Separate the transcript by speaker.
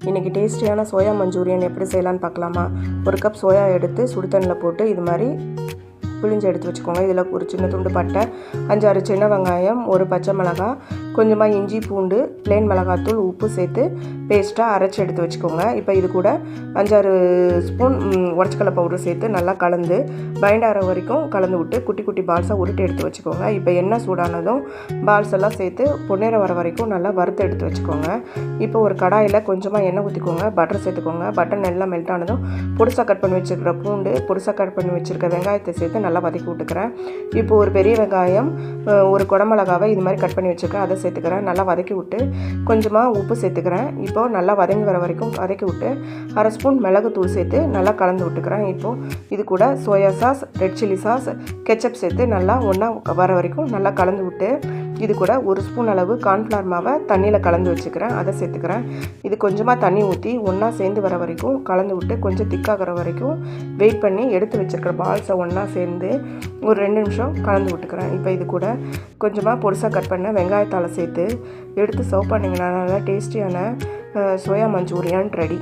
Speaker 1: இன்றைக்கி டேஸ்டியான soya Manchurian எப்படி செய்யலான்னு பார்க்கலாமா? ஒரு கப் சோயா எடுத்து சுடு தண்ணியில் போட்டு இது மாதிரி பிழிஞ்சு எடுத்து வச்சுக்கோங்க. இதில் ஒரு சின்ன துண்டு பட்டை, 5-6 சின்ன வெங்காயம், ஒரு பச்சை மிளகாய், கொஞ்சமாக இஞ்சி பூண்டு, பிளேன் மிளகாத்தூள், உப்பு சேர்த்து பேஸ்ட்டாக அரைச்சி எடுத்து வச்சுக்கோங்க. இப்போ இது கூட 5-6 ஸ்பூன் உடச்சக்கடலை பவுடர் சேர்த்து நல்லா கலந்து பைண்ட் ஆகிற வரைக்கும் கலந்து விட்டு குட்டி குட்டி பால்ஸாக உருட்டி எடுத்து வச்சுக்கோங்க. இப்போ எண்ணெய் சூடானதும் பால்ஸ் எல்லாம் சேர்த்து பொன்னிறம் வர வரைக்கும் நல்லா வறுத்து எடுத்து வச்சுக்கோங்க. இப்போ ஒரு கடாயில் கொஞ்சமாக எண்ணெய் ஊற்றிக்கோங்க, பட்டர் சேர்த்துக்கோங்க. பட்டர் நல்லா மெல்ட் ஆனதும் பொடிசாக கட் பண்ணி வச்சுருக்கிற பூண்டு, பொடிசாக கட் பண்ணி வச்சுருக்க வெங்காயத்தை சேர்த்து நல்லா வதக்கி விட்டுக்கிறேன். இப்போ ஒரு பெரிய வெங்காயம், ஒரு குடமிளகாவை இது மாதிரி கட் பண்ணி வச்சுருக்கேன், அதை சேர்த்துக்கிறேன். நல்லா வதக்கி விட்டு கொஞ்சமாக உப்பு சேர்த்துக்கிறேன். இப்போது நல்லா வதங்கி வர வரைக்கும் வதக்கி விட்டு 1/2 ஸ்பூன் மிளகுத்தூள் சேர்த்து நல்லா கலந்து விட்டுக்கிறேன். இப்போது இது கூட soya sauce, red chilli sauce, ketchup சேர்த்து நல்லா ஒன்றா வர வரைக்கும் நல்லா கலந்து விட்டு இது கூட 1 ஸ்பூன் அளவு கார்ன்ஃப்ளவர் மாவை தண்ணியில் கலந்து வச்சுக்கிறேன், அதை சேர்த்துக்கிறேன். இது கொஞ்சமாக தண்ணி ஊற்றி ஒன்றா சேர்ந்து வர வரைக்கும் கலந்து விட்டு கொஞ்சம் திக்காகிற வரைக்கும் வெயிட் பண்ணி எடுத்து வச்சுருக்கிற பால்ஸை ஒன்றா சேர்ந்து ஒரு 2 நிமிஷம் கலந்து விட்டுக்கிறேன். இப்போ இது கூட கொஞ்சமாக பொடிசாக கட் பண்ண வெங்காயத்தால் சேர்த்து எடுத்து சர்வ் பண்ணிங்கன்னா நல்லா டேஸ்டியான சோயா மஞ்சூரியன் ரெடி.